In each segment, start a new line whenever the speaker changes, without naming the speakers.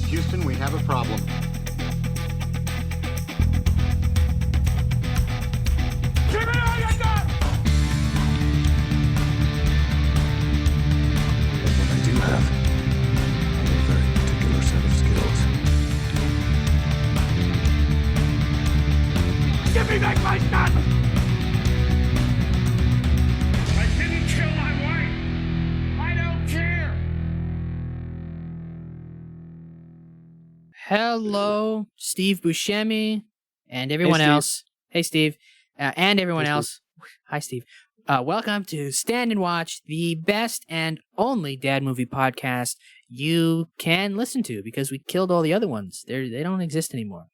Houston, we have a problem.
Give me all you got!
But what I do have are a very particular set of skills.
Give me back my gun! I didn't kill my wife! I don't care!
Hello, Steve Buscemi, and everyone else. Hey, Steve, and everyone else. Hi, Steve. Welcome to Stand and Watch, the best and only dad movie podcast you can listen to because we killed all the other ones. They don't exist anymore.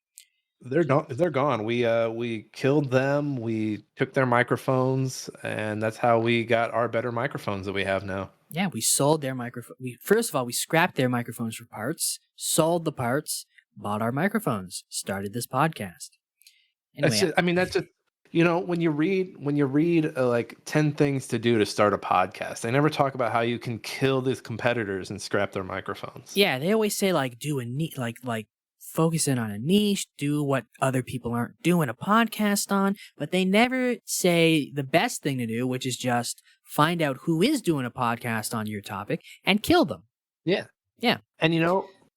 They're gone. We killed them. We took their microphones, and that's how we got our better microphones that we have now.
Yeah, we sold their microphone. First of all, we scrapped their microphones for parts, sold the parts, bought our microphones, started this podcast. Anyway,
That's just when you read like 10 things to do to start a podcast, they never talk about how you can kill these competitors and scrap their microphones.
yeah, they always say like do a neat like focus in on a niche, do what other people aren't doing a podcast on, but they never say the best thing to do, which is just find out who is doing a podcast on your topic and kill them.
Yeah.
Yeah.
And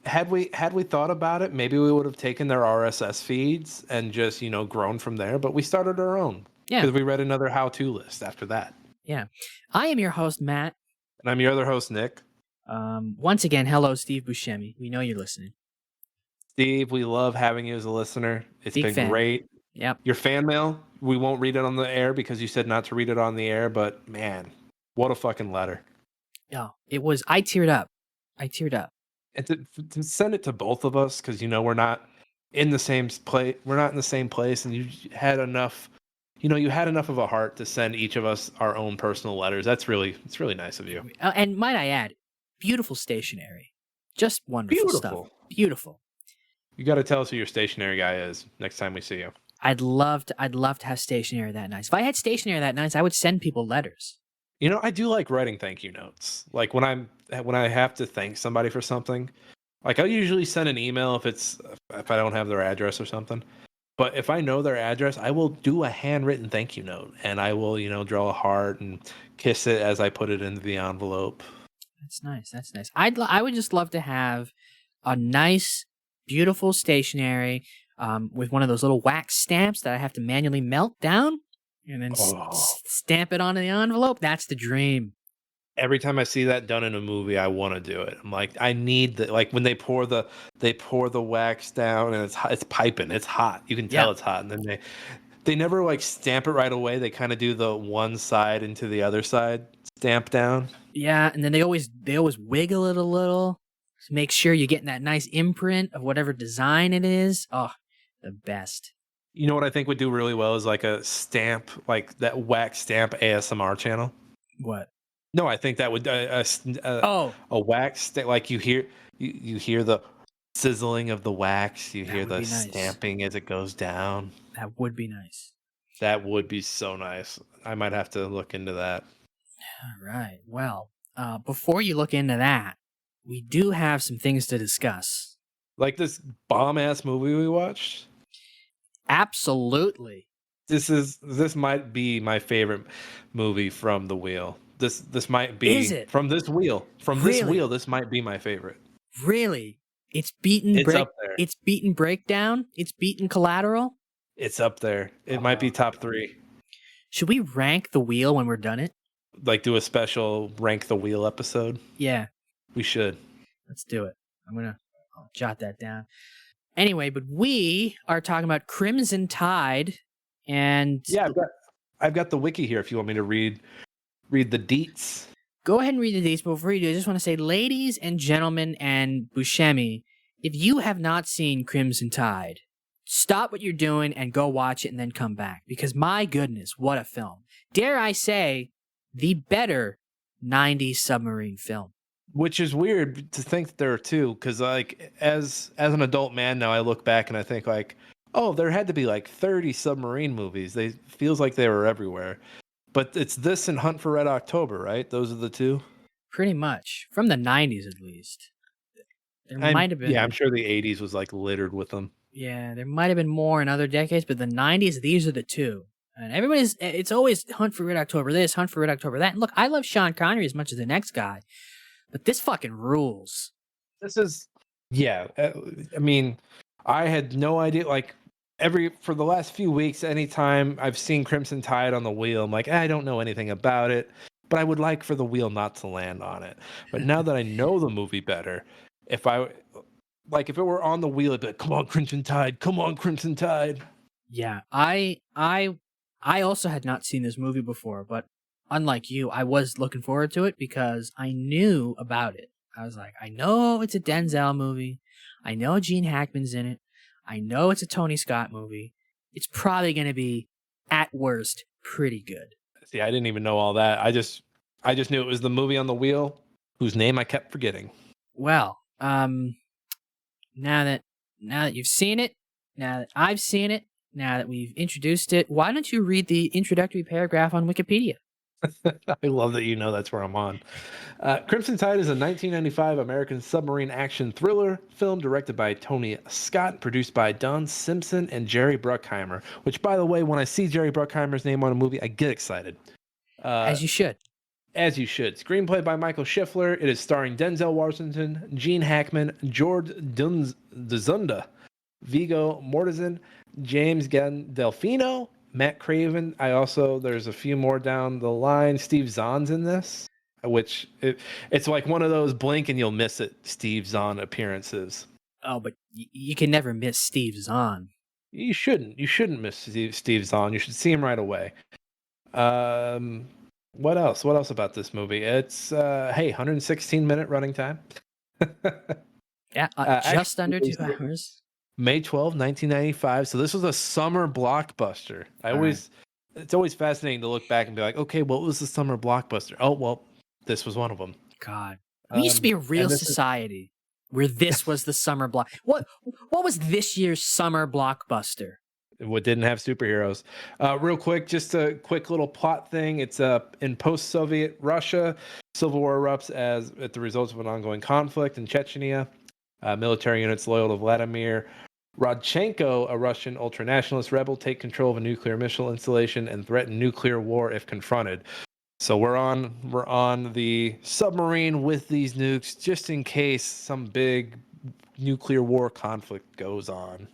had we thought about it, maybe we would have taken their RSS feeds and just, grown from there, but we started our own.
Yeah.
Because we read another how-to list after that.
Yeah. I am your host, Matt.
And I'm your other host, Nick.
Once again, hello, Steve Buscemi. We know you're listening.
Steve, we love having you as a listener. It's
Big
been
fan.
great.
Yep.
Your fan mail, we won't read it on the air because you said not to read it on the air, but man, what a fucking letter.
Oh, I teared up.
And to send it to both of us, because we're not in the same place. We're not in the same place, and you had enough. You had enough of a heart to send each of us our own personal letters. It's really nice of you.
And might I add, beautiful stationery. Just wonderful stuff. Beautiful.
You got to tell us who your stationery guy is next time we see you.
I'd love to have stationery that nice. If I had stationery that nice, I would send people letters.
I do like writing thank you notes. Like when I have to thank somebody for something, like I'll usually send an email if I don't have their address or something. But if I know their address, I will do a handwritten thank you note, and I will, draw a heart and kiss it as I put it into the envelope.
That's nice. I would just love to have a nice, beautiful stationery with one of those little wax stamps that I have to manually melt down and then stamp it onto the envelope. That's the dream.
Every time I see that done in a movie, I want to do it. I'm like, I need like when they pour the wax down and it's piping, it's hot. You can tell it's hot, and then they never like stamp it right away. They kind of do the one side into the other side stamp down.
Yeah, and then they always wiggle it a little to make sure you're getting that nice imprint of whatever design it is. Oh, the best.
You know what I think would do really well is like a stamp, like that wax stamp ASMR channel.
What?
No, I think that would a wax stamp, like you hear the sizzling of the wax, you hear the stamping as it goes down.
That would be nice.
That would be so nice. I might have to look into that.
All right. Well, before you look into that, we do have some things to discuss.
Like this bomb-ass movie we watched?
Absolutely.
This might be my favorite movie from the wheel. This might be from this wheel. From this wheel, this might be my favorite.
Really? It's beaten
up there.
It's beaten Breakdown? It's beaten Collateral?
It's up there. It might be top 3.
Should we rank the wheel when we're done it?
Like do a special rank the wheel episode?
Yeah.
We should.
Let's do it. I'll jot that down. Anyway, but we are talking about Crimson Tide, and
yeah, I've got the wiki here if you want me to read the deets.
Go ahead and read the deets, but before you do, I just want to say, ladies and gentlemen and Buscemi, if you have not seen Crimson Tide, stop what you're doing and go watch it and then come back, because my goodness, what a film. Dare I say, the better 90s submarine film.
Which is weird to think that there are two, because like as an adult man now, I look back and I think like, oh, there had to be like 30 submarine movies. They feels like they were everywhere. But it's this and Hunt for Red October, right? Those are the two?
Pretty much. From the 90s, at least. There might have been.
Yeah, I'm sure the 80s was like littered with them.
Yeah, there might have been more in other decades, but the 90s, these are the two. And it's always Hunt for Red October this, Hunt for Red October that. And look, I love Sean Connery as much as the next guy, but this fucking rules.
This is, yeah. I mean, I had no idea. Like for the last few weeks, anytime I've seen Crimson Tide on the wheel, I'm like, I don't know anything about it, but I would like for the wheel not to land on it. But now that I know the movie better, if it were on the wheel, it'd be like, come on, Crimson Tide, come on, Crimson Tide.
Yeah, I also had not seen this movie before, but unlike you, I was looking forward to it because I knew about it. I was like, I know it's a Denzel movie. I know Gene Hackman's in it. I know it's a Tony Scott movie. It's probably going to be, at worst, pretty good.
See, I didn't even know all that. I just knew it was the movie on the wheel, whose name I kept forgetting.
Well, now that you've seen it, now that I've seen it, now that we've introduced it, why don't you read the introductory paragraph on Wikipedia?
I love that you know that's where I'm on. Crimson Tide is a 1995 American submarine action thriller film directed by Tony Scott, produced by Don Simpson and Jerry Bruckheimer. Which, by the way, when I see Jerry Bruckheimer's name on a movie, I get excited.
As you should.
As you should. Screenplay by Michael Schiffler. It is starring Denzel Washington, Gene Hackman, George Dzunda, Viggo Mortensen, James Gandolfino, Matt Craven. There's a few more down the line. Steve Zahn's in this, which it's like one of those blink and you'll miss it Steve Zahn appearances.
Oh, but you can never miss Steve Zahn.
You shouldn't. You shouldn't miss Steve Zahn. You should see him right away. What else? What else about this movie? It's 116-minute running time.
Yeah, just under 2 hours.
May 12, 1995. So this was a summer blockbuster. It's always fascinating to look back and be like, okay, what was the summer blockbuster? Oh, well, this was one of them.
God, we used to be a real society where this was the summer block. What was this year's summer blockbuster?
What didn't have superheroes. Real quick, just a quick little plot thing. It's in post-Soviet Russia, civil war erupts at the results of an ongoing conflict in Chechnya. Military units loyal to Vladimir Rodchenko, a Russian ultranationalist rebel, take control of a nuclear missile installation and threaten nuclear war if confronted. So we're on the submarine with these nukes just in case some big nuclear war conflict goes on.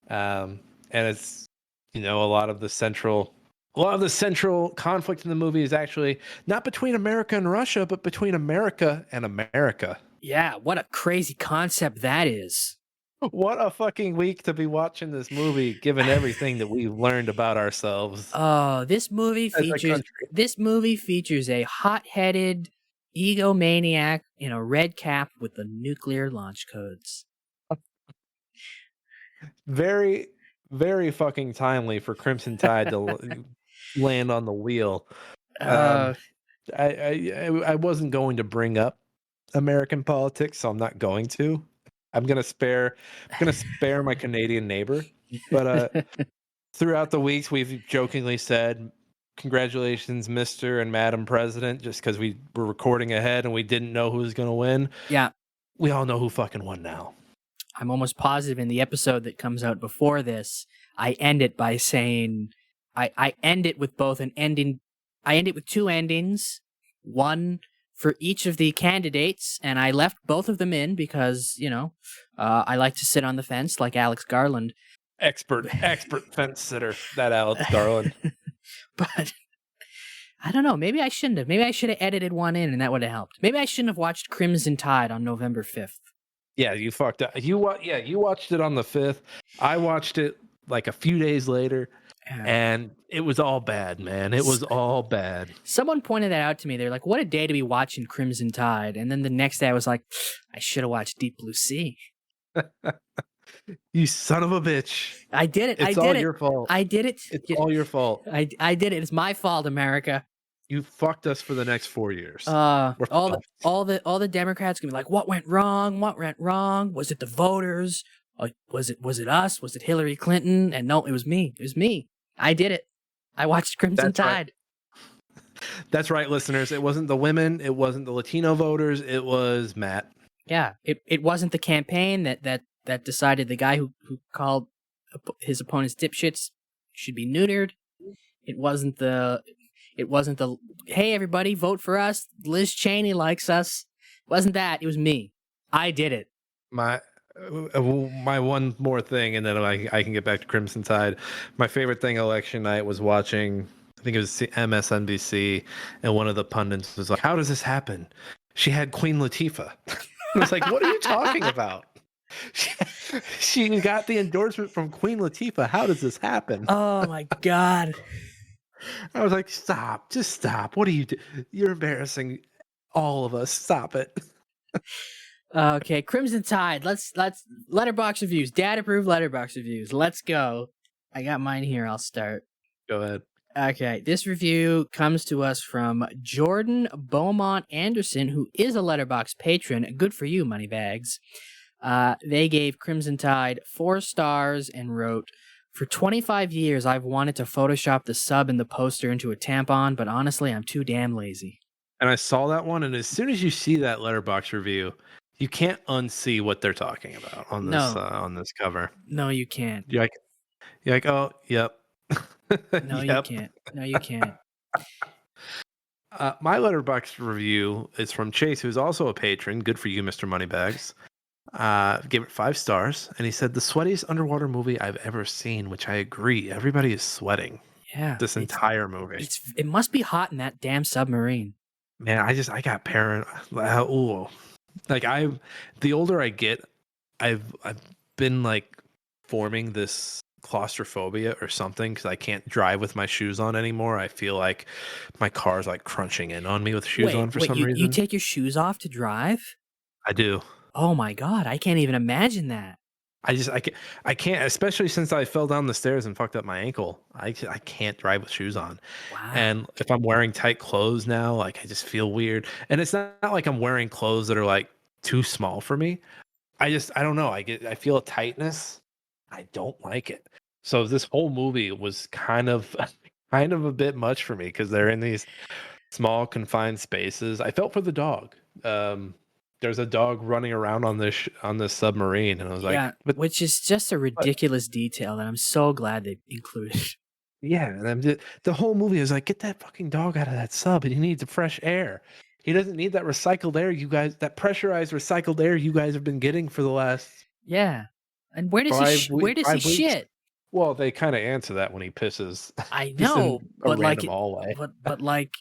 And it's, a lot of the central conflict in the movie is actually not between America and Russia, but between America and America.
Yeah, what a crazy concept that is.
What a fucking week to be watching this movie, given everything that we've learned about ourselves.
Oh, this movie features a hot-headed egomaniac in a red cap with the nuclear launch codes.
Very, very fucking timely for Crimson Tide to land on the wheel. I wasn't going to bring up American politics, so I'm not going to. I'm gonna spare my Canadian neighbor. But throughout the weeks, we've jokingly said, "Congratulations, Mr. and Madam President," just because we were recording ahead and we didn't know who was gonna win.
Yeah,
we all know who fucking won now.
I'm almost positive in the episode that comes out before this, I end it by saying, I end it with both an ending. I end it with two endings, one for each of the candidates, and I left both of them in because, I like to sit on the fence like Alex Garland.
Expert fence sitter, that Alex Garland.
But I don't know. Maybe I shouldn't have. Maybe I should have edited one in, and that would have helped. Maybe I shouldn't have watched Crimson Tide on November 5th.
Yeah, you fucked up. You watched it on the 5th. I watched it like a few days later. And it was all bad, man. It was all bad.
Someone pointed that out to me. They're like, what a day to be watching Crimson Tide. And then the next day I was like, I should have watched Deep Blue Sea.
You son of a bitch.
I did it.
It's all your fault.
I did it.
It's all your fault.
I did it. It's my fault, America.
You fucked us for the next 4 years.
All the Democrats gonna be like, what went wrong? What went wrong? Was it the voters? Was it us? Was it Hillary Clinton? And no, it was me. It was me. I did it. I watched Crimson Tide.
Right. That's right, listeners. It wasn't the women. It wasn't the Latino voters. It was Matt.
Yeah, it wasn't the campaign that decided the guy who called his opponents dipshits should be neutered. It wasn't the hey everybody vote for us. Liz Cheney likes us. It wasn't that. It was me. I did it.
My one more thing, and then I can get back to Crimson Tide. My favorite thing election night was watching. I think it was MSNBC, and one of the pundits was like, "How does this happen? She had Queen Latifah." I was like, "What are you talking about? She got the endorsement from Queen Latifah. How does this happen?"
Oh my god.
I was like, "Stop! Just stop! What are you do? You're embarrassing all of us. Stop it!"
Okay, Crimson Tide. Let's letterbox reviews. Dad approved letterbox reviews. Let's go. I got mine here. I'll start.
Go ahead.
Okay, this review comes to us from Jordan Beaumont Anderson, who is a letterbox patron. Good for you, Moneybags. They gave Crimson Tide 4 stars and wrote, "For 25 years, I've wanted to Photoshop the sub and the poster into a tampon, but honestly, I'm too damn lazy."
And I saw that one, and as soon as you see that letterbox review, you can't unsee what they're talking about on this cover.
No, you can't.
You're like, oh, yep.
No, you can't. No, you can't.
My letterbox review is from Chase, who's also a patron. Good for you, Mr. Moneybags. Gave it 5 stars, and he said the sweatiest underwater movie I've ever seen, which I agree. Everybody is sweating.
Yeah,
This entire movie.
It must be hot in that damn submarine.
Man, I got paranoid. Ooh. Like the older I get, I've been like forming this claustrophobia or something because I can't drive with my shoes on anymore. I feel like my car's like crunching in on me with shoes on for some reason.
You take your shoes off to drive?
I do.
Oh my god, I can't even imagine that.
I can't, especially since I fell down the stairs and fucked up my ankle. I can't drive with shoes on.
Wow.
And if I'm wearing tight clothes now, like I just feel weird. And it's not like I'm wearing clothes that are like too small for me. I don't know. I feel a tightness. I don't like it. So this whole movie was kind of a bit much for me because they're in these small confined spaces. I felt for the dog. There's a dog running around on this submarine, and I was like,
yeah, which is just a ridiculous detail that I'm so glad they included.
Yeah, and the whole movie is like, get that fucking dog out of that sub, and he needs the fresh air. He doesn't need that recycled air, you guys. That pressurized recycled air you guys have been getting for the last
And where does he shit?
Well, they kind of answer that when he pisses.
I know, but like,
hallway.
but like,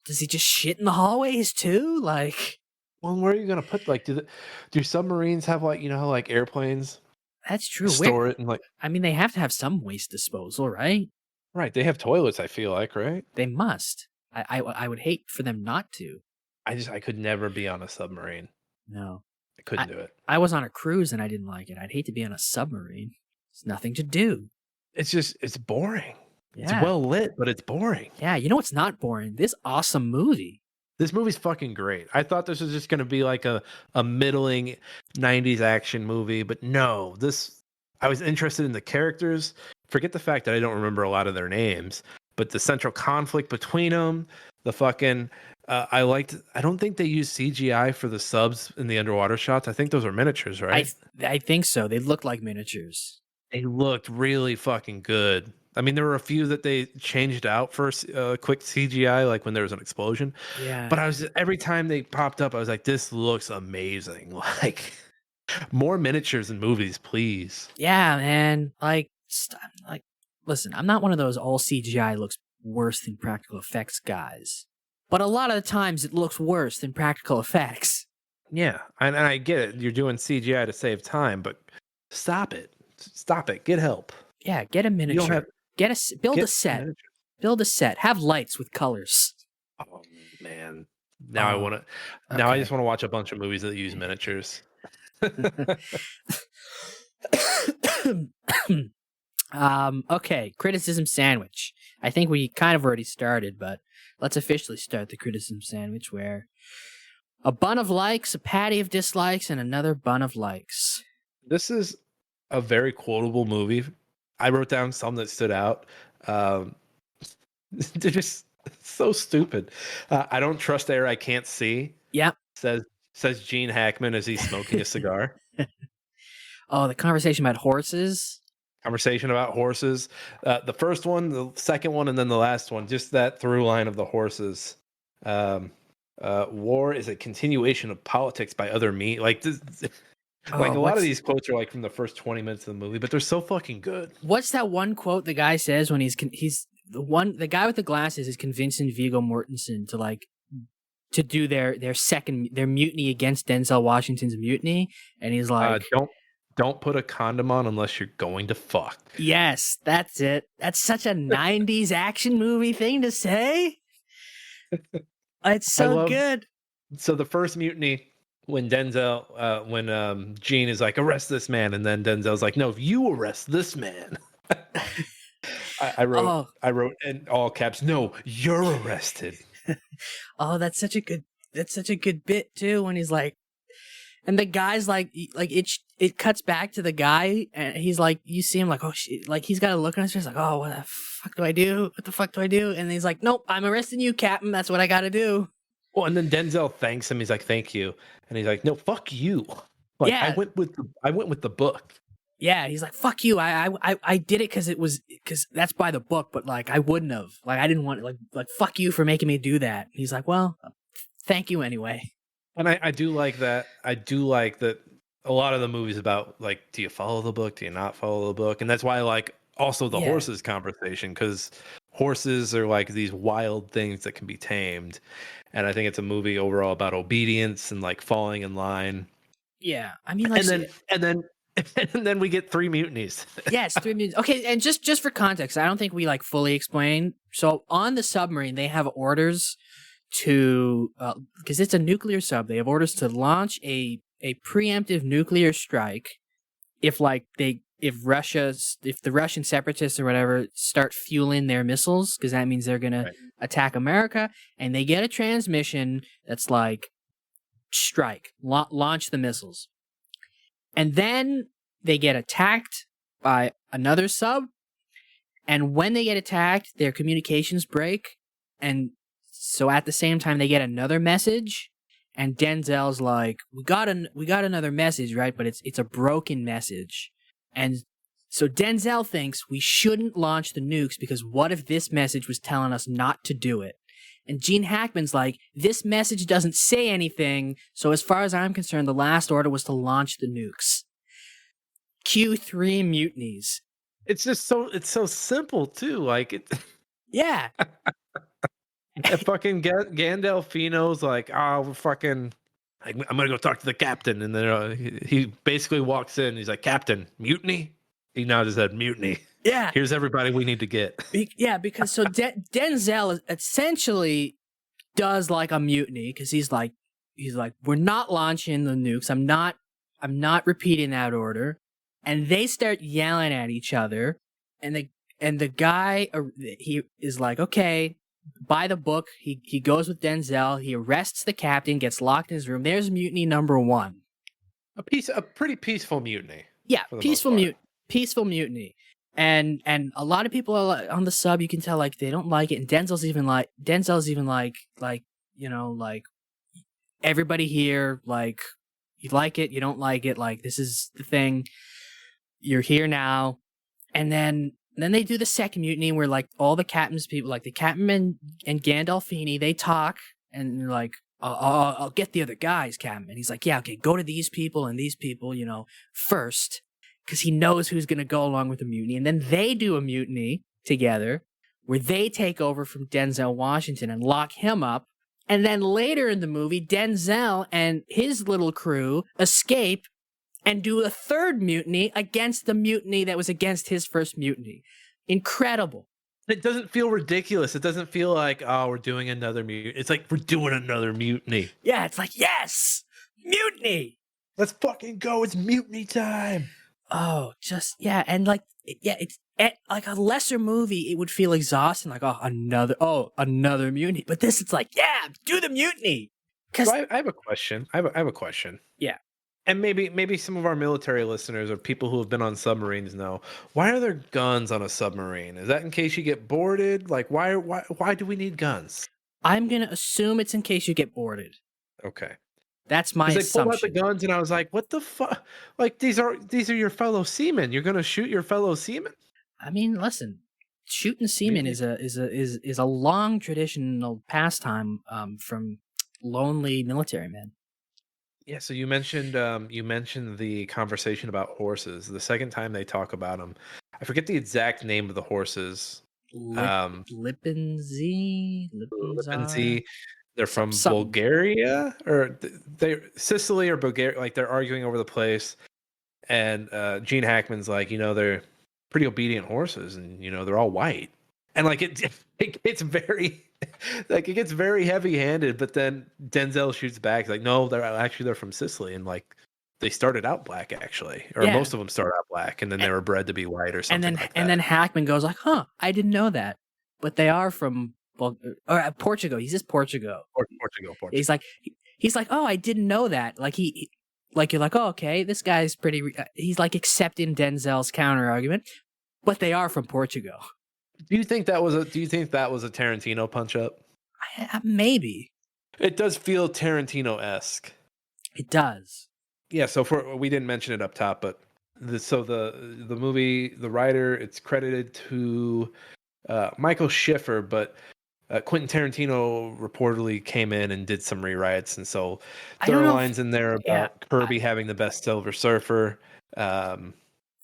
does he just shit in the hallways too? Like.
Well, where are you gonna put do submarines have like how like airplanes?
That's true.
Store it and like.
I mean, they have to have some waste disposal, right?
Right. They have toilets. I feel like right.
They must. I would hate for them not to.
I could never be on a submarine.
No,
I couldn't do it.
I was on a cruise and I didn't like it. I'd hate to be on a submarine. There's nothing to do.
It's boring.
Yeah.
It's well lit, but it's boring.
Yeah, you know what's not boring? This awesome movie.
This movie's fucking great. I thought this was just going to be like a middling 90s action movie, but no. I was interested in the characters. Forget the fact that I don't remember a lot of their names, but the central conflict between them, the fucking I don't think they used CGI for the subs in the underwater shots. I think those are miniatures, right?
I think so. They look like miniatures.
They looked really fucking good. I mean, there were a few that they changed out for quick CGI, like when there was an explosion.
Yeah.
But every time they popped up, I was like, this looks amazing. Like, more miniatures in movies, please.
Yeah, man. Like, listen, I'm not one of those all CGI looks worse than practical effects guys. But a lot of the times it looks worse than practical effects.
Yeah, and I get it. You're doing CGI to save time, but stop it. Stop it. Get help.
Yeah, get a miniature. Build a set. Miniature. Build a set. Have lights with colors.
Oh man! Now I want to. Now I just want to watch a bunch of movies that use miniatures.
Okay, criticism sandwich. I think we kind of already started, but let's officially start the criticism sandwich where a bun of likes, a patty of dislikes, and another bun of likes.
This is a very quotable movie. I wrote down some that stood out. They're just so stupid. I don't trust air I can't see.
Yeah.
Says says Gene Hackman as he's smoking a cigar.
Oh, the conversation about horses.
Conversation about horses. The first one, the second one, and then the last one. Just that through line of the horses. War is a continuation of politics by other means. Like this, like a lot of these quotes are like from the first 20 minutes of the movie, but they're so fucking good.
What's that one quote the guy says when he's the guy with the glasses is convincing Viggo Mortensen to do their mutiny against Denzel Washington's mutiny, and he's like,
don't put a condom on unless you're going to fuck.
Yes, that's it. That's such a 90s action movie thing to say. It's so good.
So the first mutiny, when Gene is like, arrest this man, and then Denzel's like, no, you arrest this man. I wrote in all caps, no, you're arrested.
Oh, that's such a good bit too, when he's like, and the guy's like it cuts back to the guy, and he's like, you see him like, oh shit, like he's got a look on his face like, oh, what the fuck do I do? What the fuck do I do? And he's like, nope, I'm arresting you, Captain. That's what I got to do.
Well, and then Denzel thanks him. He's like, thank you, and he's like, no, fuck you. Like,
yeah,
I went with the book.
Yeah, he's like, fuck you. I did it because that's by the book, but like I wouldn't have. Like I didn't want like fuck you for making me do that. He's like, well, thank you anyway.
And I do like that. I do like that a lot of the movies about like, do you follow the book? Do you not follow the book? And that's why I like also the horses conversation, because horses are like these wild things that can be tamed. And I think it's a movie overall about obedience and like falling in line.
Yeah. I mean, like,
and then we get 3 mutinies.
Yes, 3 mutinies. Okay, and just for context, I don't think we like fully explained. So on the submarine, they have orders to because it's a nuclear sub. They have orders to launch a preemptive nuclear strike if the Russian separatists or whatever start fueling their missiles, because that means they're gonna attack America, and they get a transmission that's like strike, launch the missiles. And then they get attacked by another sub. And when they get attacked, their communications break. And so at the same time, they get another message. And Denzel's like, we got another message, right? But it's a broken message. And so Denzel thinks we shouldn't launch the nukes because what if this message was telling us not to do it? And Gene Hackman's like, this message doesn't say anything, so as far as I'm concerned, the last order was to launch the nukes. Q3 mutinies.
It's just so simple too. Like it.
Yeah.
And fucking Gandolfino's like, oh, we're fucking. Like, I'm gonna go talk to the captain, and then he basically walks in. He's like, Captain, mutiny. He nodded his head, mutiny.
Yeah.
Here's everybody we need to get.
Yeah, because so Denzel essentially does like a mutiny, because he's like, we're not launching the nukes. I'm not repeating that order. And they start yelling at each other. And the guy, he is like, okay, by the book. He goes with Denzel. He arrests the captain, gets locked in his room. There's mutiny number 1.
A pretty peaceful mutiny.
Yeah, peaceful mutiny. And a lot of people are on the sub, you can tell like they don't like it. And Denzel's even like you know, like everybody here, like you like it, you don't like it, like this is the thing. You're here now. And then they do the second mutiny where like all the captain's people, like the captain and Gandolfini, they talk and they're like, I'll get the other guys, Captain. And he's like, yeah, okay, go to these people and these people, you know, first. Because he knows who's going to go along with the mutiny. And then they do a mutiny together where they take over from Denzel Washington and lock him up. And then later in the movie, Denzel and his little crew escape and do a third mutiny against the mutiny that was against his first mutiny. Incredible.
It doesn't feel ridiculous. It doesn't feel like, oh, we're doing another mutiny. It's like, we're doing another mutiny.
Yeah, it's like, yes, mutiny.
Let's fucking go. It's mutiny time.
Oh, just, yeah. And like, yeah, it's like a lesser movie. It would feel exhausting. Like, another mutiny. But this, it's like, yeah, do the mutiny.
So I have a question. I have a question.
Yeah.
And maybe some of our military listeners or people who have been on submarines know, why are there guns on a submarine? Is that in case you get boarded? Like, why do we need guns?
I'm going to assume it's in case you get boarded.
Okay.
That's my
Because they pulled out the
assumption.
guns, and I was like, "What the fuck? Like these are your fellow seamen. You're gonna shoot your fellow seamen?"
I mean, listen, shooting
I mean,
semen is a long traditional pastime from lonely military men.
yeah. So you mentioned the conversation about horses. The second time they talk about them, I forget the exact name of the horses.
Lip
Um,
Lipinzar,
Lipinzi. They're from
something.
Bulgaria, or they Sicily or Bulgaria. Like they're arguing over the place, and Gene Hackman's like, they're pretty obedient horses, and they're all white, and like it gets very like it gets very heavy handed. But then Denzel shoots back like, no, they're from Sicily, and like they started out black actually, or
Yeah,
most of them start out black, and then they
a-
were bred to be white or
and
something
then
like
and
that.
then Hackman goes like, "Huh, I didn't know that," but they are from Portugal. He says Portugal.
Portugal,
He's
Portugal.
like, he's like, "Oh, I didn't know that." Like like you're like, "Oh, okay, this guy's pretty." He's like accepting Denzel's counter argument, but they are from Portugal.
Do you think that was a Tarantino punch up?
Maybe
It does feel Tarantino esque.
it does.
Yeah, so we didn't mention it up top, but the movie, the writer, it's credited to Michael Schiffer, but Quentin Tarantino reportedly came in and did some rewrites, and so
I
there
don't
are
know if
lines in there
yeah,
about Kirby having the best Silver Surfer. Um,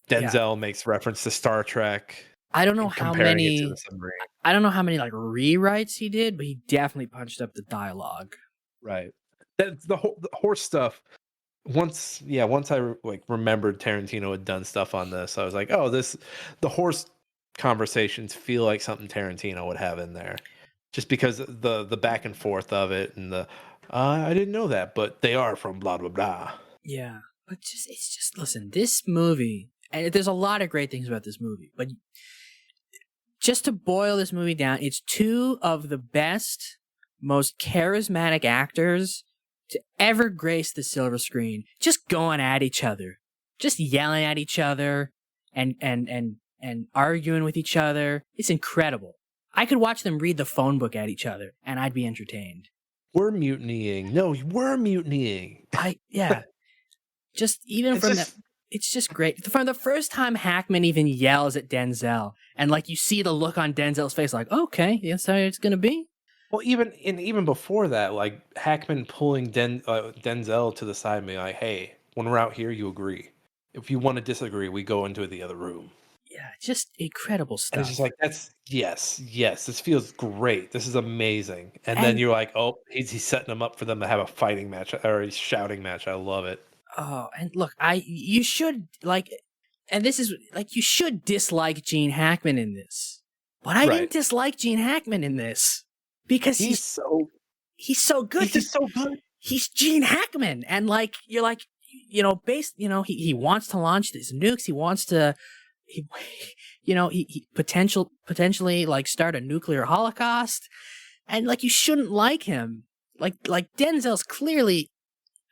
yeah.
Denzel makes reference to Star Trek
I don't know
and
how
comparing it to the
many.
submarine.
I don't know how many like rewrites he did, but he definitely punched up the dialogue.
Right. That's the horse stuff. Once I like remembered Tarantino had done stuff on this, I was like, oh, the horse conversations feel like something Tarantino would have in there, just because the back and forth of it, and the I didn't know that, but they are from blah blah blah.
Yeah, but it's just listen. This movie, and there's a lot of great things about this movie, but just to boil this movie down, it's two of the best, most charismatic actors to ever grace the silver screen. Just going at each other, just yelling at each other, and arguing with each other. It's incredible. I could watch them read the phone book at each other, and I'd be entertained.
We're mutinying. No, we're mutinying.
Yeah. Just even
It's
from that,
just
it's just great. From the first time Hackman even yells at Denzel, and like you see the look on Denzel's face, like, okay, that's how it's gonna be.
well, even before that, like Hackman pulling Denzel to the side and being like, "Hey, when we're out here, you agree. If you want to disagree, we go into the other room."
Yeah, just incredible
And it's just
stuff.
like, that's yes, this feels great. This is amazing. And then
And
you're like, oh, he's setting them up for them to have a fighting match or a shouting match. I love it.
oh, and look, you should like, and this is like you should dislike Gene Hackman in this, but I didn't
Right.
dislike Gene Hackman in this because
He's so
he's so good.
he's just so good.
He's Gene Hackman, and like you're like based he wants to launch these nukes. He wants to he he potentially like start a nuclear holocaust, and like you shouldn't like him. Like Denzel's clearly.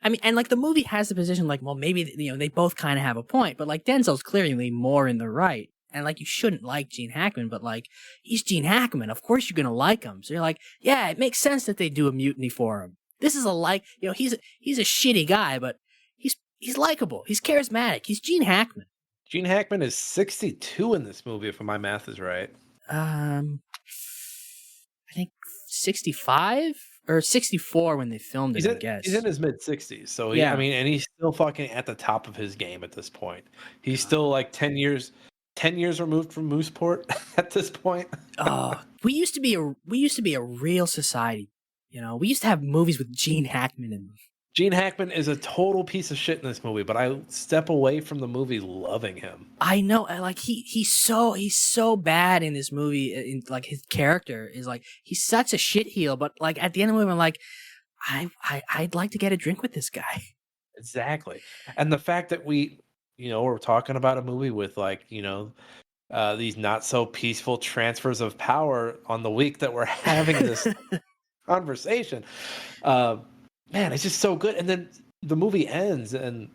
I mean, and like the movie has the position like, well, maybe they both kind of have a point, but like Denzel's clearly more in the right. And like you shouldn't like Gene Hackman, but like he's Gene Hackman. Of course you're gonna like him. So you're like, yeah, it makes sense that they do a mutiny for him. This is he's a shitty guy, but he's likable. He's charismatic. He's Gene Hackman.
Gene Hackman is 62 in this movie, if my math is right.
I think 65 or 64 when they filmed it. I guess
He's in his mid 60s, so
yeah.
I mean, and he's still fucking at the top of his game at this point. He's still like 10 years removed from Mooseport at this point.
Oh, we used to be a real society. We used to have movies with Gene Hackman in them.
Gene Hackman is a total piece of shit in this movie, but I step away from the movie loving him.
I know, like he's so bad in this movie. In like his character is like he's such a shitheel, but like at the end of the movie, I'm like, I'd like to get a drink with this guy.
Exactly. And the fact that we're talking about a movie with like, these not so peaceful transfers of power on the week that we're having this conversation. Man, it's just so good. And then the movie ends, and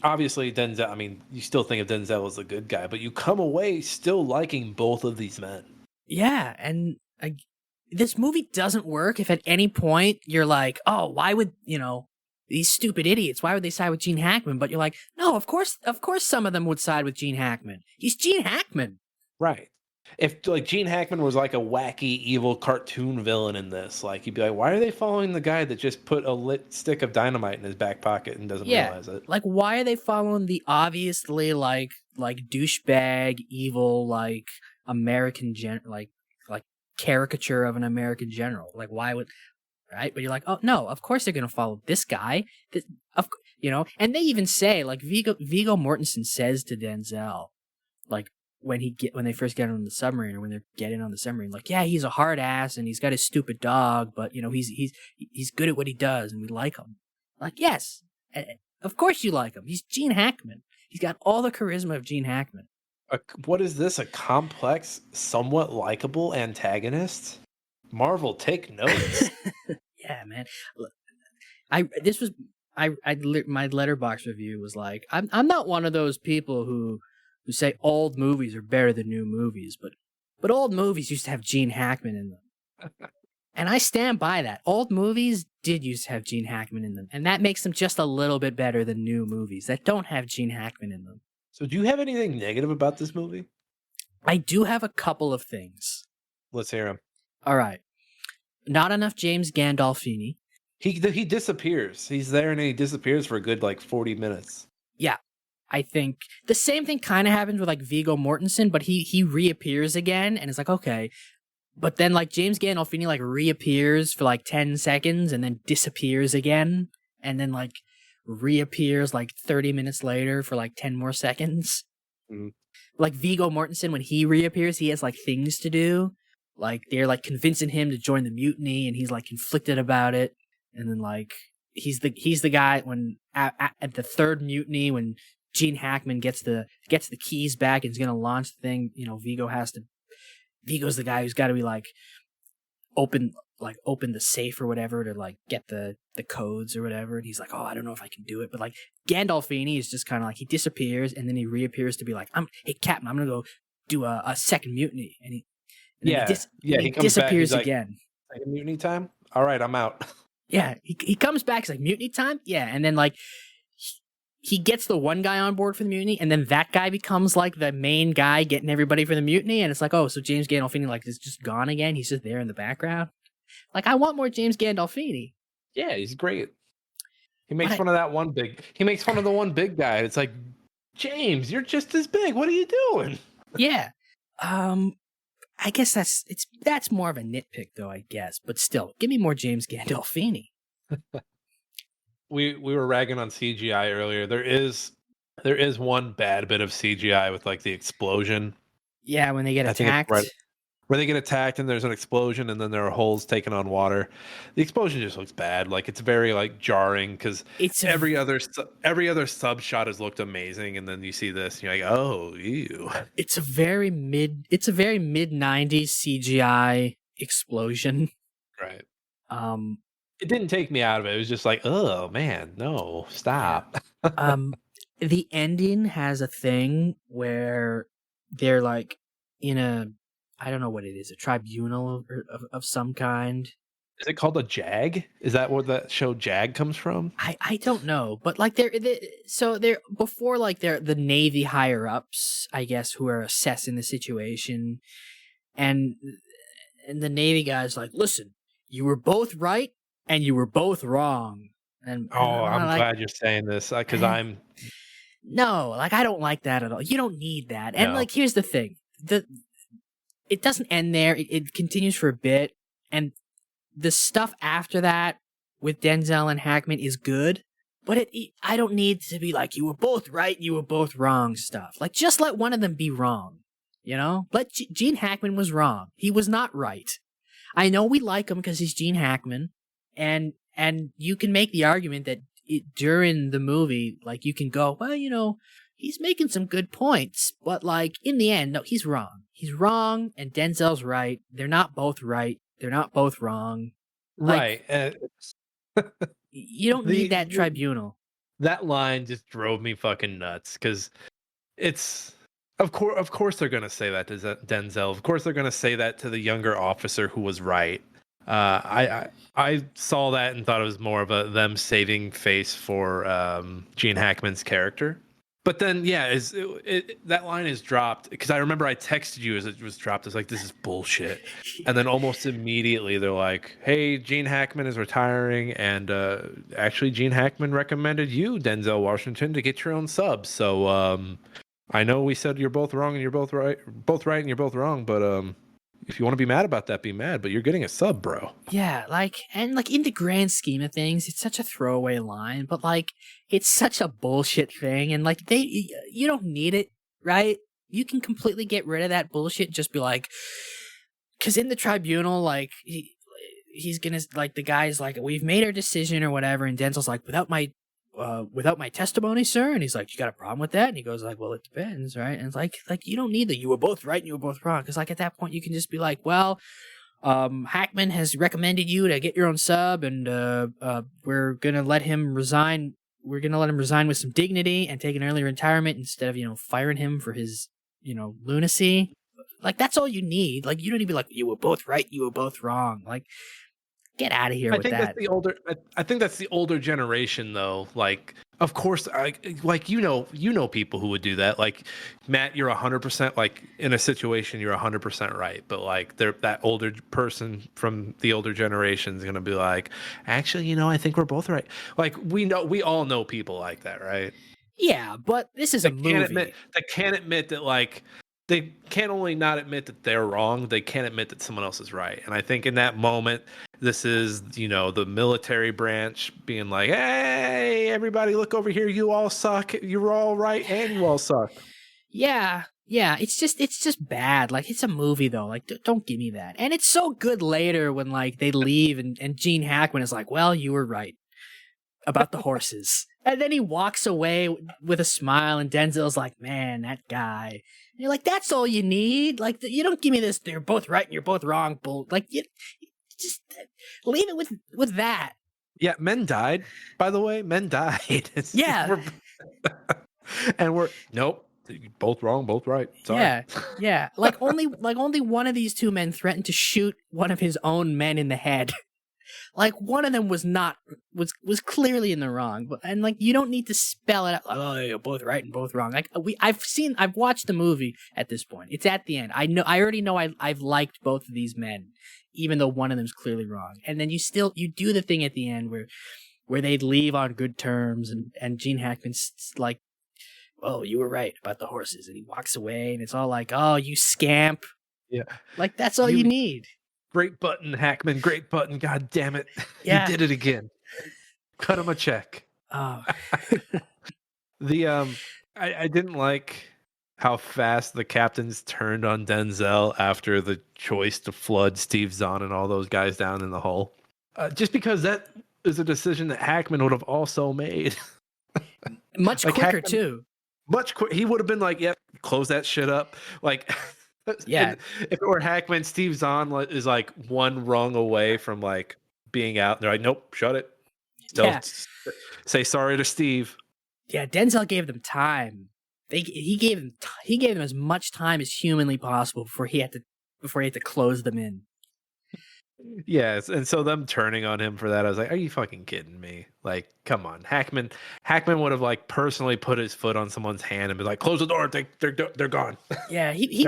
obviously Denzel. I mean, you still think of Denzel as a good guy, but you come away still liking both of these men.
Yeah, and this movie doesn't work if at any point you're like, oh, why would these stupid idiots. Why would they side with Gene Hackman? But you're like, no, of course some of them would side with Gene Hackman. He's Gene Hackman.
Right. If like Gene Hackman was like a wacky, evil cartoon villain in this, like you'd be like, why are they following the guy that just put a lit stick of dynamite in his back pocket and doesn't realize it?
Like, why are they following the obviously like douchebag, evil, like American like caricature of an American general? Like, why would, right? But you're like, oh no, of course they're gonna follow this guy. And they even say, like, Viggo Mortensen says to Denzel, like, when they first get on the submarine, or when they're getting on the submarine, like, yeah, he's a hard ass and he's got his stupid dog, but he's good at what he does and we like him. Like, yes, of course you like him. He's Gene Hackman. He's got all the charisma of Gene Hackman.
What is this? A complex, somewhat likable antagonist? Marvel, take notes.
Yeah, man. My Letterboxd review was like, I'm not one of those people who say old movies are better than new movies, but old movies used to have Gene Hackman in them. And I stand by that. Old movies did used to have Gene Hackman in them, and that makes them just a little bit better than new movies that don't have Gene Hackman in them.
So do you have anything negative about this movie?
I do have a couple of things.
Let's hear them.
All right. Not enough James Gandolfini.
He disappears. He's there and he disappears for a good like 40 minutes.
Yeah. I think the same thing kind of happens with like Viggo Mortensen, but he reappears again and it's like, okay. But then like James Gandolfini like reappears for like 10 seconds and then disappears again. And then like reappears like 30 minutes later for like 10 more seconds.
Mm-hmm.
Like Viggo Mortensen, when he reappears, he has like things to do. Like they're like convincing him to join the mutiny and he's like conflicted about it. And then like he's the guy when at the third mutiny, when Gene Hackman gets the keys back and is gonna launch the thing, Vigo's the guy who's got to be like open the safe or whatever to like get the codes or whatever, and he's like, oh, I don't know if I can do it. But like Gandolfini is just kind of like, he disappears and then he reappears to be like, hey Captain, I'm gonna go do a second mutiny, and he disappears
back,
again.
Second mutiny time. All right, I'm out.
Yeah, he comes back. He's like, mutiny time. Yeah, and then like he gets the one guy on board for the mutiny, and then that guy becomes like the main guy getting everybody for the mutiny, and it's like, oh, so James Gandolfini like is just gone again. He's just there in the background. Like, I want more James Gandolfini.
Yeah, he's great. He makes fun of that one big. He makes fun of the one big guy. It's like, James, you're just as big. What are you doing?
Yeah. I guess that's more of a nitpick though, I guess. But still, give me more James Gandolfini.
We were ragging on CGI earlier. There is one bad bit of CGI with like the explosion.
Yeah, when they get attacked.
Where they get attacked and there's an explosion and then there are holes taken on water. The explosion just looks bad. Like, it's very like jarring because every other sub shot has looked amazing, and then you see this and you're like, oh, ew. It's a very mid 90s CGI explosion. Right. It didn't take me out of it. It was just like, oh man, no, stop.
The ending has a thing where they're like in a, I don't know what it is, a tribunal of some kind.
Is it called a JAG? Is that where that show JAG comes from?
I don't know, but like they're before like they're the Navy higher ups, I guess, who are assessing the situation, and the Navy guy's like, listen, you were both right and you were both wrong. And
I'm like, glad you're saying this because I'm.
No, like I don't like that at all. You don't need that. And like, here's the thing: it doesn't end there. It continues for a bit, and the stuff after that with Denzel and Hackman is good. But I don't need to be like, you were both right, you were both wrong stuff. Like, just let one of them be wrong. You know, Gene Hackman was wrong. He was not right. I know we like him because he's Gene Hackman, and you can make the argument that during the movie, like, you can go, well, you know, he's making some good points, but like in the end, no, he's wrong. He's wrong, and Denzel's right. They're not both right. They're not both wrong. Like,
right.
You don't need that tribunal.
That line just drove me fucking nuts because it's of course they're gonna say that to Denzel. Of course they're gonna say that to the younger officer who was right. I saw that and thought it was more of a them saving face for Gene Hackman's character. But then, yeah, that line is dropped because I remember I texted you as it was dropped. It's like, this is bullshit. And then almost immediately they're like, hey, Gene Hackman is retiring. And actually, Gene Hackman recommended you, Denzel Washington, to get your own sub. So I know we said you're both wrong and you're both right and you're both wrong. But if you want to be mad about that, be mad. But you're getting a sub, bro.
Yeah, in the grand scheme of things, it's such a throwaway line, but it's such a bullshit thing, and you don't need it, right? You can completely get rid of that bullshit. And just be like, because in the tribunal, he's gonna the guy's like, we've made our decision or whatever, and Denzel's like, without my testimony, sir, and he's like, you got a problem with that? And he goes like, well, it depends, right? And it's like you don't need that. You were both right and you were both wrong, because at that point you can just be like, well, Hackman has recommended you to get your own sub, and we're gonna let him resign. We're gonna let him resign with some dignity and take an early retirement instead of firing him for his lunacy. That's all you need. You don't need to be like, you were both right, you were both wrong. Get out of here with that.
I think that's the older generation, though. Of course, people who would do that. Matt, you're 100% in a situation, you're 100% right. But that older person from the older generation is gonna be like, actually, I think we're both right. We all know people like that, right?
Yeah, but this is a movie.
They can't admit that they can't only not admit that they're wrong, they can't admit that someone else is right. And I think in that moment, this is, the military branch being like, hey, everybody look over here. You all suck. You're all right. And you all suck.
Yeah. Yeah. It's just bad. It's a movie though. Don't give me that. And it's so good later when they leave and Gene Hackman is like, well, you were right about the horses. And then he walks away with a smile, and Denzel's like, man, that guy. And you're like, that's all you need. You don't give me this, you're both right and you're both wrong. You just leave it with that.
Yeah, men died, by the way. Men died.
Yeah.
And we're, nope, both wrong, both right. Sorry.
Yeah. Only one of these two men threatened to shoot one of his own men in the head. One of them was clearly in the wrong, and you don't need to spell it out. Oh, you're both right and both wrong. I've watched the movie at this point. It's at the end. I already know I've liked both of these men, even though one of them's clearly wrong. And then you do the thing at the end where they leave on good terms, and Gene Hackman's like, "Oh, you were right about the horses," and he walks away, and it's all like, "Oh, you scamp."
Yeah,
that's all you need.
Great button, Hackman. Great button. God damn it.
Yeah.
You did it again. Cut him a check.
Oh.
I didn't like how fast the captains turned on Denzel after the choice to flood Steve Zahn and all those guys down in the hole. Just because that is a decision that Hackman would have also made.
Much quicker, Hackman, too.
Much quicker. He would have been like, yep, close that shit up.
Yeah.
If it were Hackman, Steve Zahn is one rung away from being out. They're like, nope, shut it. Say sorry to Steve.
Yeah, Denzel gave them time. He gave them as much time as humanly possible before he had to close them in.
Yes, and so them turning on him for that, I was like, "Are you fucking kidding me? Come on, Hackman would have personally put his foot on someone's hand and be like, close the door, they're gone." Yeah, he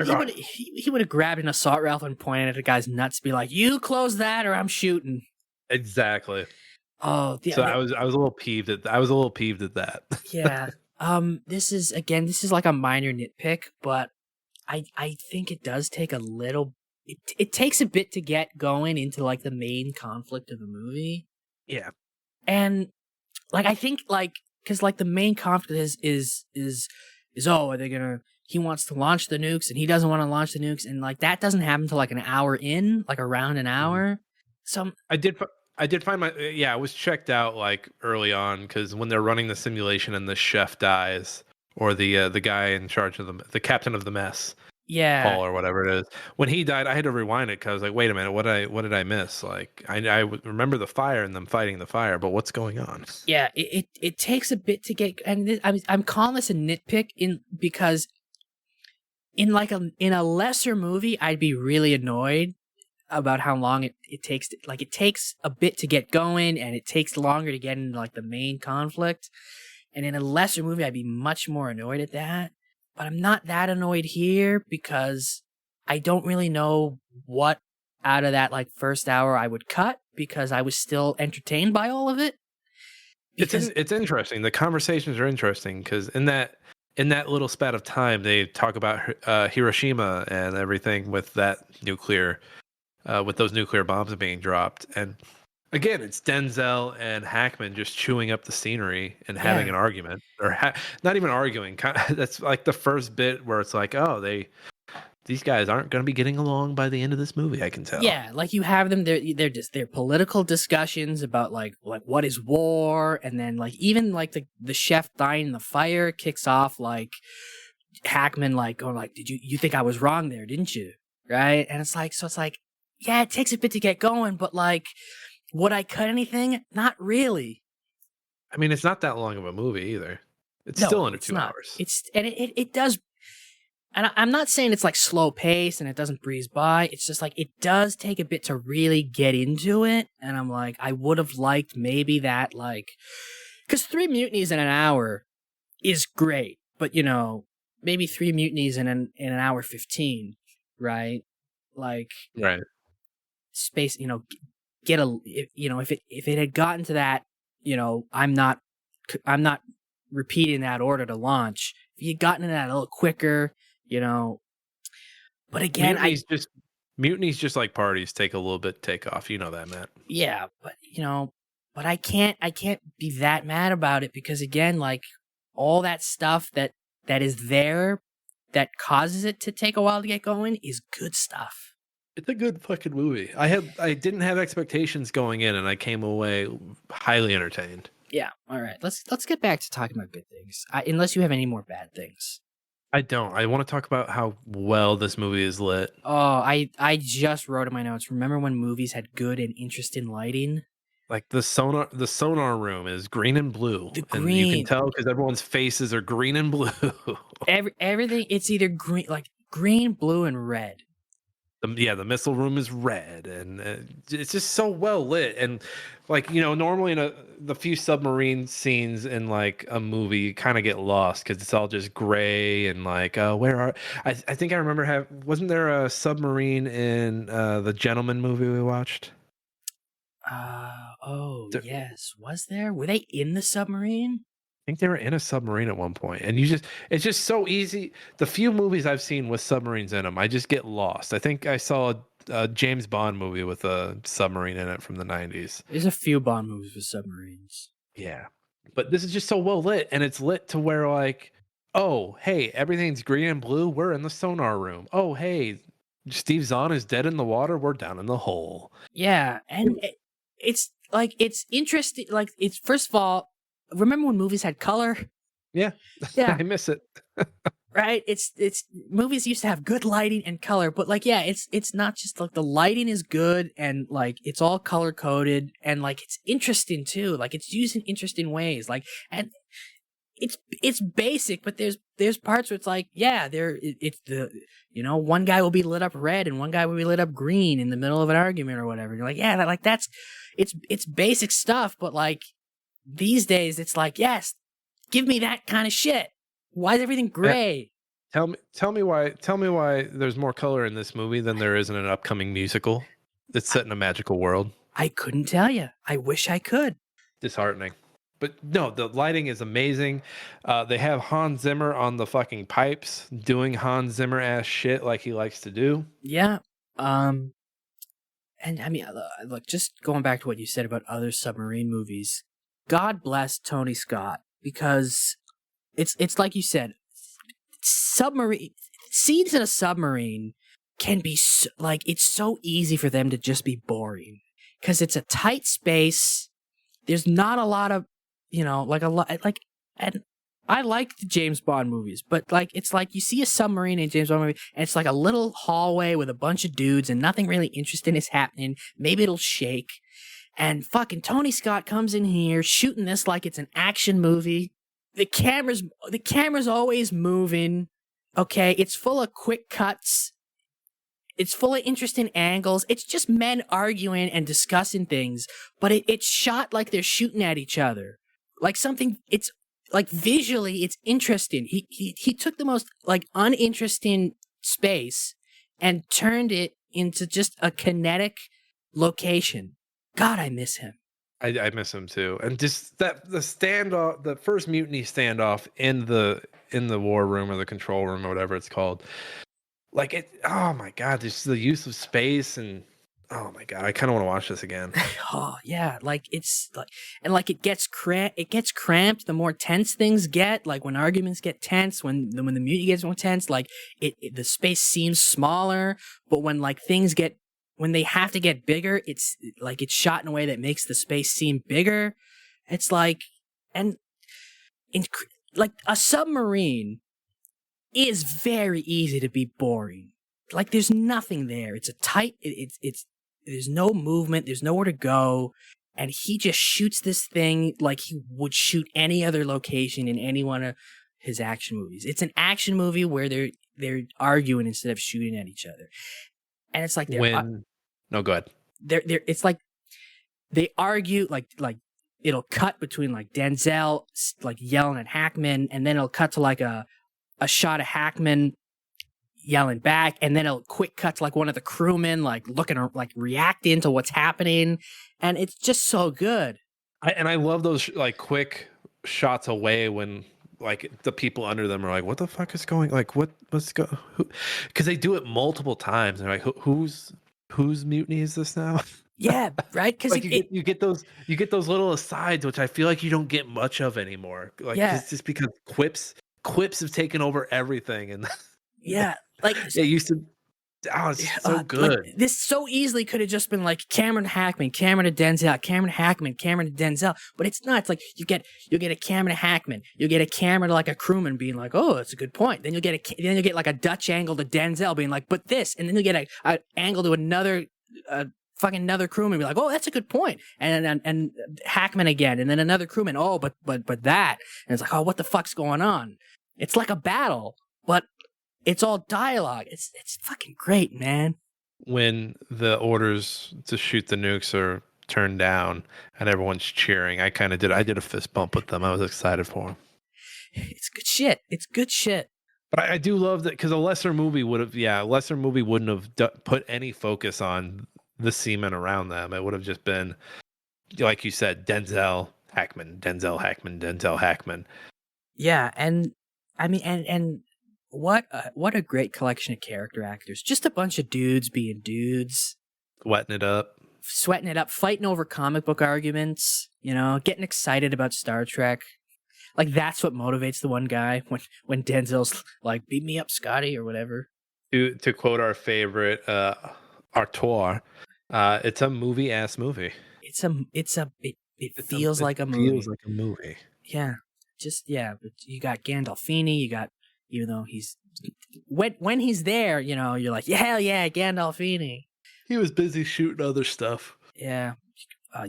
would have grabbed an assault rifle and pointed at the guy's nuts, be like, "You close that, or I'm shooting."
Exactly.
Oh,
so I was a little peeved at that.
Yeah. This is like a minor nitpick, but I think it does take a little. It takes a bit to get going into the main conflict of the movie.
Yeah.
And I think because the main conflict is are they gonna, he wants to launch the nukes and he doesn't want to launch the nukes, and that doesn't happen until an hour in, around an hour. So
I did find I was checked out early on, because when they're running the simulation and the chef dies, or the guy in charge of the captain of the mess.
Yeah,
Paul or whatever it is. When he died, I had to rewind it because I was like, "Wait a minute, what did I miss?" I remember the fire and them fighting the fire, but what's going on?
Yeah, it takes a bit to get, and I'm calling this a nitpick because in a lesser movie, I'd be really annoyed. about how long it takes it takes a bit to get going, and it takes longer to get into like the main conflict. And in a lesser movie, I'd be much more annoyed at that. But I'm not that annoyed here because I don't really know what out of that like first hour I would cut, because I was still entertained by all of it.
It's interesting. The conversations are interesting because in that little spat of time, they talk about Hiroshima and everything with that nuclear, with those nuclear bombs being dropped. And again, it's Denzel and Hackman just chewing up the scenery and having an argument, or not even arguing. That's like the first bit where it's like, oh, these guys aren't going to be getting along by the end of this movie. I can tell.
Yeah, like you have them. They're political discussions about like what is war, and then like even like the chef dying in the fire kicks off like Hackman like going like, did you think I was wrong there, didn't you? Right? And it's like, yeah, it takes a bit to get going, but like, would I cut anything? Not really.
I mean, it's not that long of a movie either. It's still under 2 hours.
It does. And I'm not saying it's like slow pace and it doesn't breeze by. It's just like it does take a bit to really get into it. And I'm like, I would have liked maybe that, like, because 3 mutinies in an hour is great, but maybe 3 mutinies in an hour 15, right? Like,
right.
Space, if it had gotten to that, I'm not repeating that order to launch. If you had gotten to that a little quicker. But again,
mutinies just like parties take a little bit to take off. You know that, Matt.
Yeah, but I can't be that mad about it because again, like all that stuff that is there that causes it to take a while to get going is good stuff.
It's a good fucking movie. I didn't have expectations going in, and I came away highly entertained.
Yeah. All right. Let's get back to talking about good things. Unless you have any more bad things.
I don't. I want to talk about how well this movie is lit.
Oh, I just wrote in my notes. Remember when movies had good and interesting lighting?
Like the sonar room is green and blue.
And
you can tell because everyone's faces are green and blue.
Everything, it's either green, blue, and red.
The missile room is red, and it's just so well lit. And like normally in the few submarine scenes in like a movie, you kind of get lost because it's all just gray and like where are I think I remember wasn't there a submarine in the Gentleman movie we watched?
Yes, was there? Were they in the submarine?
I think they were in a submarine at one point, and it's just so easy. The few movies I've seen with submarines in them, I just get lost. I think I saw a James Bond movie with a submarine in it from the 90s.
There's a few Bond movies with submarines.
Yeah, but this is just so well lit, and it's lit to where like, oh, hey, everything's green and blue. We're in the sonar room. Oh, hey, Steve Zahn is dead in the water. We're down in the hole.
Yeah, and it's like it's interesting. Like it's first of all. Remember when movies had color?
Yeah. I miss it.
Right? It's movies used to have good lighting and color, but like it's not just like the lighting is good and like it's all color coded and like it's interesting too. Like it's used in interesting ways. Like and it's basic, but there's parts where it's like, yeah, it's the one guy will be lit up red and one guy will be lit up green in the middle of an argument or whatever. And you're like, yeah, it's basic stuff, but like these days, it's like, yes, give me that kind of shit. Why is everything gray?
Tell me why there's more color in this movie than there is in an upcoming musical that's set in a magical world.
I couldn't tell you. I wish I could.
Disheartening. But no, the lighting is amazing. They have Hans Zimmer on the fucking pipes doing Hans Zimmer ass shit like he likes to do.
Yeah. And I mean, look, just going back to what you said about other submarine movies. God bless Tony Scott, because it's like you said, submarine scenes in a submarine can be it's so easy for them to just be boring because it's a tight space. There's not a lot of and I like the James Bond movies, but like it's like you see a submarine in a James Bond movie and it's like a little hallway with a bunch of dudes and nothing really interesting is happening. Maybe it'll shake. And fucking Tony Scott comes in here shooting this like it's an action movie. The camera's always moving. Okay, it's full of quick cuts. It's full of interesting angles. It's just men arguing and discussing things, but it's shot like they're shooting at each other. Like something, it's like visually, it's interesting. He took the most like uninteresting space and turned it into just a kinetic location. God, I miss him.
I miss him too, and just the standoff, the first mutiny standoff in the war room or the control room or whatever it's called. Like it, oh my god, just the use of space and oh my god, I kind of want to watch this again.
Oh yeah, like it's like, and like it gets cramped the more tense things get. Like when arguments get tense, when the mutiny gets more tense, like the space seems smaller. But when like when they have to get bigger, it's like it's shot in a way that makes the space seem bigger. It's like, and like a submarine is very easy to be boring. Like there's nothing there. It's a tight. It's there's no movement. There's nowhere to go, and he just shoots this thing like he would shoot any other location in any one of his action movies. It's an action movie where they're arguing instead of shooting at each other, and it's like
no, go ahead.
It's like they argue like it'll cut between like Denzel like yelling at Hackman, and then it'll cut to like a shot of Hackman yelling back, and then it'll quick cut to like one of the crewmen like looking or like reacting to what's happening, and it's just so good.
I love those like quick shots away when like the people under them are like, what the fuck is going, like what's go, because they do it multiple times and they're like, whose mutiny is this now?
Yeah, right. Because
like you get those little asides, which I feel like you don't get much of anymore. Like it's just because quips have taken over everything, and
yeah, like
it used to. Oh, it's so good.
Like, this so easily could have just been like Cameron Hackman, Cameron to Denzel, Cameron Hackman, Cameron to Denzel, but it's not. It's like you get a Cameron to Hackman, you get a Cameron to like a crewman being like, oh, that's a good point. Then you get like a Dutch angle to Denzel being like, but this, and then you get a angle to another fucking another crewman be like, oh, that's a good point, and Hackman again, and then another crewman, oh, but that, and it's like, oh, what the fuck's going on? It's like a battle, but it's all dialogue. It's fucking great, man.
When the orders to shoot the nukes are turned down and everyone's cheering, I did a fist bump with them. I was excited for them.
It's good shit. It's good shit.
But I do love that, because a lesser movie wouldn't have put any focus on the seamen around them. It would have just been, like you said, Denzel Hackman, Denzel Hackman, Denzel Hackman.
Yeah, and I mean, and what a great collection of character actors. Just a bunch of dudes being dudes.
Sweating it up, fighting over comic book arguments, getting excited about Star Trek. Like, that's what motivates the one guy when Denzel's like, beat me up, Scotty, or whatever. To quote our favorite Artois, it's a movie-ass movie.
It feels like a movie.
Feels like a movie.
Yeah. But you got Gandolfini, even though he's when he's there, you're like, yeah, hell yeah, Gandolfini.
He was busy shooting other stuff.
Yeah,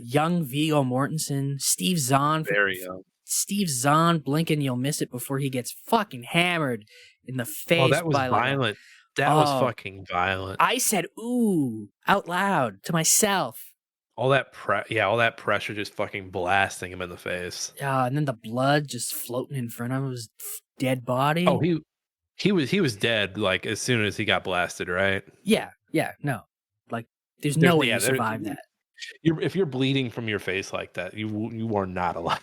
young Viggo Mortensen, Steve Zahn,
very young.
Steve Zahn, blinking you'll miss it before he gets fucking hammered in the face.
Oh, that was violent. That was fucking violent.
I said ooh out loud to myself.
All that pressure just fucking blasting him in the face.
Yeah, and then the blood just floating in front of his dead body.
Oh, he was dead like as soon as he got blasted, right?
Yeah, no, like there's no way you survive that.
If you're bleeding from your face like that, you are not alive.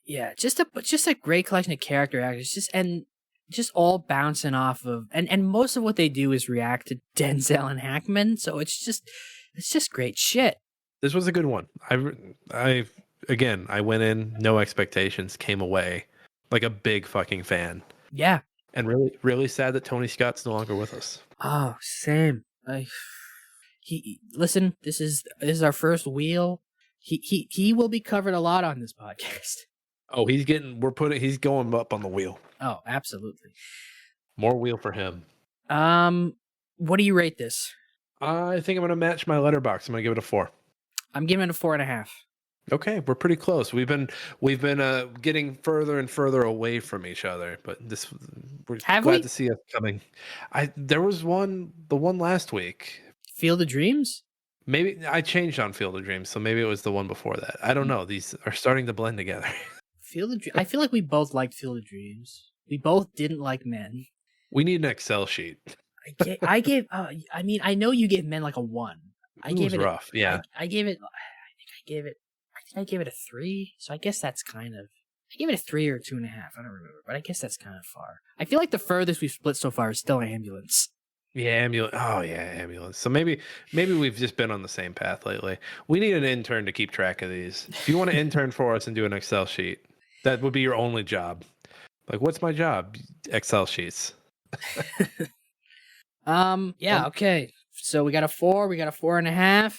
Yeah, just a great collection of character actors, just all bouncing off of, and most of what they do is react to Denzel and Hackman, so it's just great shit.
This was a good one. I went in no expectations, came away like a big fucking fan.
Yeah.
And really, really sad that Tony Scott's no longer with us.
Oh, same. Listen, this is our first wheel. He will be covered a lot on this podcast.
Oh, he's going up on the wheel.
Oh, absolutely.
More wheel for him.
What do you rate this?
I think I'm going to match my letterbox. I'm going to give it a 4.
I'm giving it a 4.5.
Okay, we're pretty close. We've been getting further and further away from each other, but this we're
Have
glad
we?
to see us coming. There was the one last week.
Field of Dreams?
Maybe I changed on Field of Dreams, so maybe it was the one before that. I don't know. These are starting to blend together.
Field of Dreams. I feel like we both liked Field of Dreams. We both didn't like Men.
We need an Excel sheet.
I gave. I mean, I know you gave Men like a 1. I
It
gave
was
it.
rough. Yeah.
I gave it. I gave it. I think I gave it a 3. So I guess that's kind of. I gave it a 3 or 2.5. I don't remember, but I guess that's kind of far. I feel like the furthest we've split so far is still Ambulance.
Yeah, ambulance. Oh yeah, ambulance. So maybe we've just been on the same path lately. We need an intern to keep track of these. If you want to intern for us and do an Excel sheet, that would be your only job. Like, what's my job? Excel sheets.
Yeah. Okay. So we got a 4. We got a 4.5.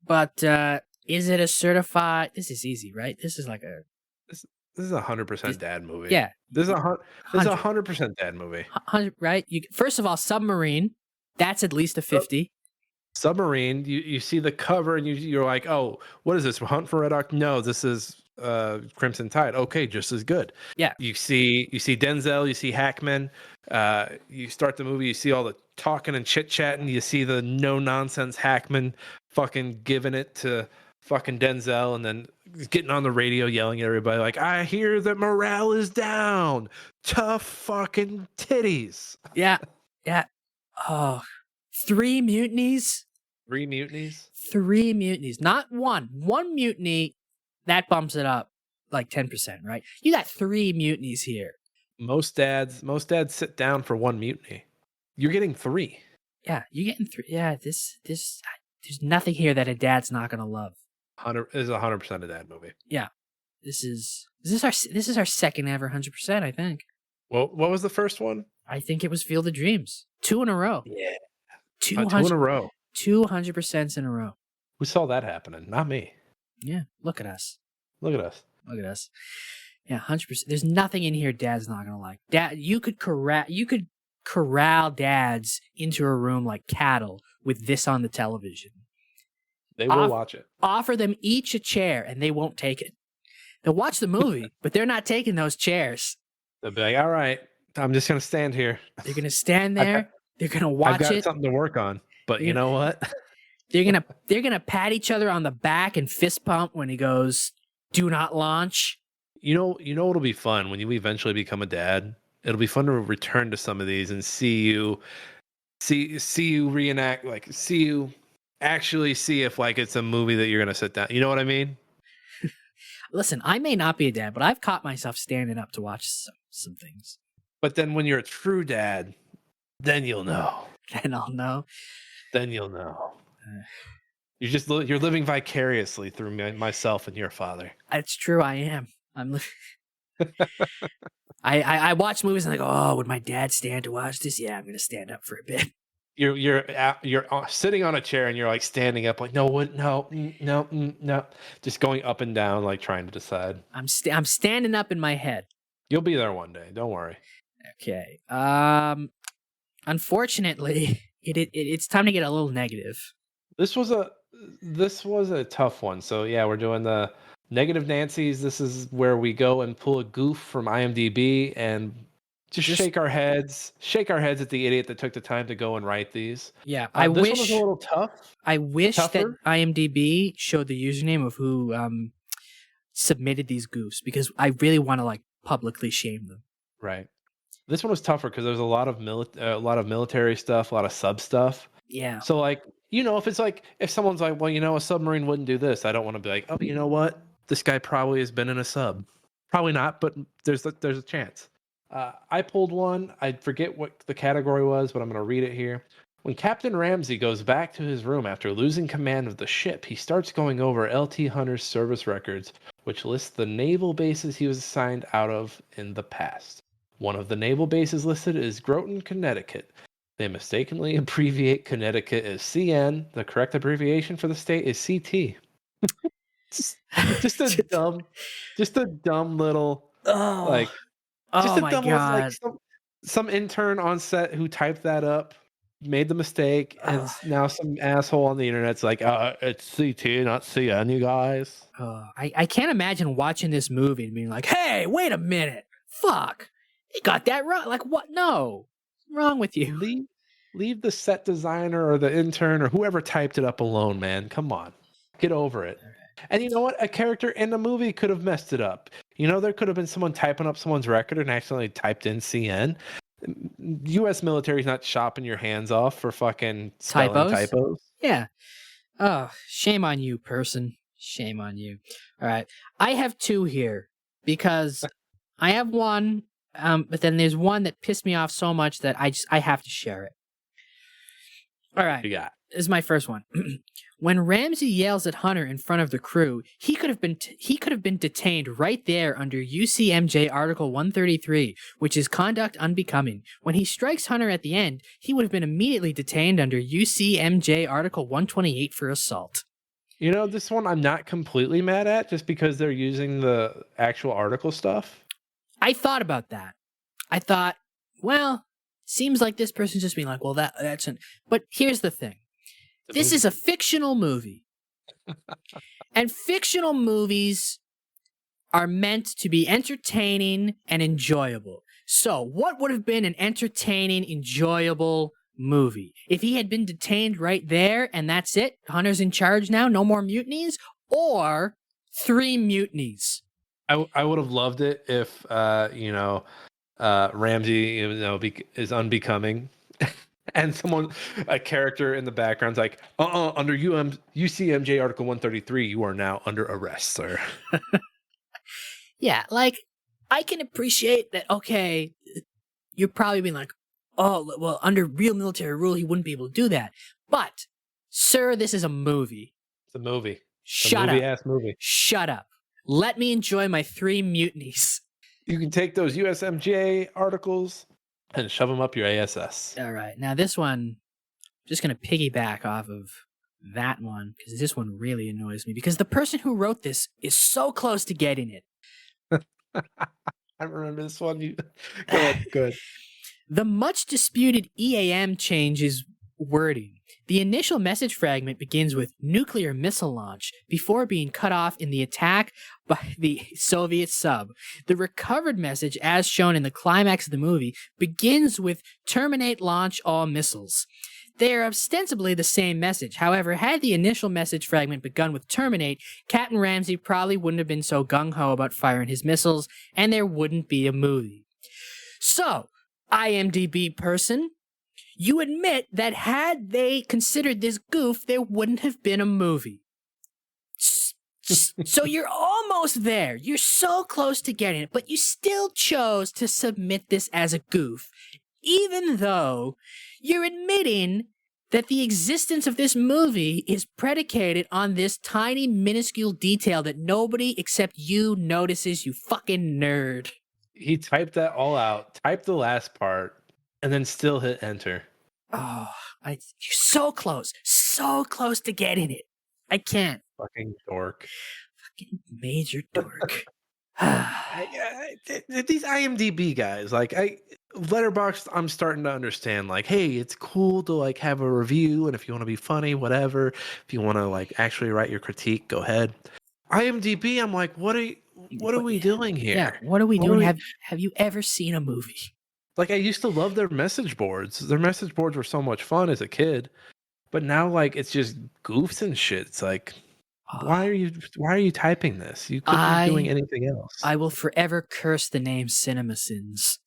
But is it a certified? This is easy, right? This is like a.
This is 100% dad movie.
Yeah.
This is
100.
100% dad movie.
100, right? First of all, Submarine. That's at least a 50.
Submarine. You see the cover and you're like, oh, what is this? Hunt for Red October? No, this is Crimson Tide. Okay, just as good.
Yeah.
You see Denzel. You see Hackman. You start the movie. You see all the talking and chit chatting. You see the no nonsense Hackman fucking giving it to fucking Denzel, and then getting on the radio yelling at everybody like, I hear that morale is down. Tough fucking titties.
Yeah. Yeah. Oh, 3 mutinies.
3 mutinies.
3 mutinies. Not one. One mutiny, that bumps it up like 10%, right? You got 3 mutinies here.
Most dads sit down for 1 mutiny. You're getting 3.
Yeah, you're getting 3. Yeah, this there's nothing here that a dad's not gonna love.
100 is 100% a dad movie.
Yeah. This is our second ever 100%, I think.
Well, what was the first one?
I think it was Field of Dreams. 2 in a row.
Yeah.
200,
2 in a row.
200% in a row.
Who saw that happening? Not me.
Yeah, look at us.
Look at us.
Look at us. Yeah, 100%. There's nothing in here dad's not gonna like. Dad, you could corral dads into a room like cattle with this on the television.
They will watch it.
Offer them each a chair and they won't take it. They'll watch the movie, but they're not taking those chairs.
They'll be like, all right, I'm just going to stand here.
They're going to stand there. They're going to watch
I've got
it.
something to work on. But you know what?
They're going to pat each other on the back and fist pump when he goes, do not launch.
You know what'll be fun when you eventually become a dad? It'll be fun to return to some of these and see you reenact, like see you actually see if like it's a movie that you're going to sit down. You know what I mean?
Listen, I may not be a dad, but I've caught myself standing up to watch some things.
But then when you're a true dad, then you'll know.
Then I'll know. Then
you'll know. You're living vicariously through myself and your father.
It's true. I am. I watch movies and I go, oh, would my dad stand to watch this? Yeah, I'm going to stand up for a bit.
You're sitting on a chair and you're like standing up, like no, just going up and down, like trying to decide.
I'm standing up in my head.
You'll be there one day. Don't worry.
Okay. Unfortunately, it's time to get a little negative.
This was a tough one. So yeah, we're doing the negative Nancy's. This is where we go and pull a goof from IMDb and just shake our heads at the idiot that took the time to go and write these.
Yeah,
this one was a little tough.
I wish
Tougher.
that IMDb showed the username of who submitted these goofs because I really want to like publicly shame them.
Right. This one was tougher because there's a lot of military stuff, a lot of sub stuff.
Yeah.
So like, if someone's like, well, a submarine wouldn't do this, I don't want to be like, oh, you know what? This guy probably has been in a sub. Probably not, but there's a chance. I pulled one. I forget what the category was, but I'm going to read it here. When Captain Ramsey goes back to his room after losing command of the ship, he starts going over LT Hunter's service records, which lists the naval bases he was assigned out of in the past. One of the naval bases listed is Groton, Connecticut. They mistakenly abbreviate Connecticut as CN. The correct abbreviation for the state is CT. just a dumb little like.
Oh my god!
Some intern on set who typed that up. made the mistake, and now some asshole on the internet's like, it's CT, not CN, you guys.
I can't imagine watching this movie and being like, hey, wait a minute. Fuck. They got that wrong. Like, what? No. What's wrong with you?
Leave the set designer or the intern or whoever typed it up alone, man. Come on. Get over it. And you know what? A character in the movie could have messed it up. You know, there could have been someone typing up someone's record and accidentally typed in CN. U.S. military's not chopping your hands off for fucking spelling typos.
Yeah. Oh, shame on you, person. Shame on you. All right. I have two here because I have one, but then there's one that pissed me off so much that I have to share it. All right.
You got.
This is my first one. When Ramsey yells at Hunter in front of the crew, he could have been detained right there under UCMJ Article 133, which is conduct unbecoming. When he strikes Hunter at the end, he would have been immediately detained under UCMJ Article 128 for assault.
You know, this one I'm not completely mad at just because they're using the actual article stuff.
I thought about that. I thought, well, seems like this person's just being like, well, that's an... But here's the thing. This is a fictional movie. And fictional movies are meant to be entertaining and enjoyable. So, what would have been an entertaining, enjoyable movie? If he had been detained right there and that's it, Hunter's in charge now, no more mutinies, or 3 mutinies?
I would have loved it if, Ramsey, is unbecoming. And a character in the background's like, under UCMJ Article 133, you are now under arrest, sir.
Yeah, like, I can appreciate that, okay, you're probably being like, oh, well, under real military rule, he wouldn't be able to do that. But, sir, this is a movie.
It's a movie.
Shut up.
Movie-ass movie.
Shut up. Let me enjoy my 3 mutinies.
You can take those USMJ articles and shove them up your ASS.
All right. Now, this one, I'm just going to piggyback off of that one, because this one really annoys me, because the person who wrote this is so close to getting it.
I remember this one. Go ahead. Good.
The much disputed EAM changes wording. The initial message fragment begins with nuclear missile launch before being cut off in the attack by the Soviet sub. The recovered message, as shown in the climax of the movie, begins with terminate launch all missiles. They are ostensibly the same message. However, had the initial message fragment begun with terminate, Captain Ramsey probably wouldn't have been so gung-ho about firing his missiles, and there wouldn't be a movie. So, IMDb person, you admit that had they considered this goof, there wouldn't have been a movie. So you're almost there. You're so close to getting it, but you still chose to submit this as a goof, even though you're admitting that the existence of this movie is predicated on this tiny, minuscule detail that nobody except you notices, you fucking nerd.
He typed that all out, typed the last part, and then still hit enter.
Oh, you're so close to getting it. I can't.
Fucking dork.
Fucking major dork.
These IMDb guys, like Letterboxd, I'm starting to understand. Like, hey, it's cool to like have a review, and if you want to be funny, whatever. If you want to like actually write your critique, go ahead. IMDb, I'm like, what are we doing here?
Yeah, what are we doing? Have you ever seen a movie?
Like, I used to love their message boards. Their message boards were so much fun as a kid, but now like it's just goofs and shit. It's like, why are you typing this? You could be doing anything else.
I will forever curse the name CinemaSins.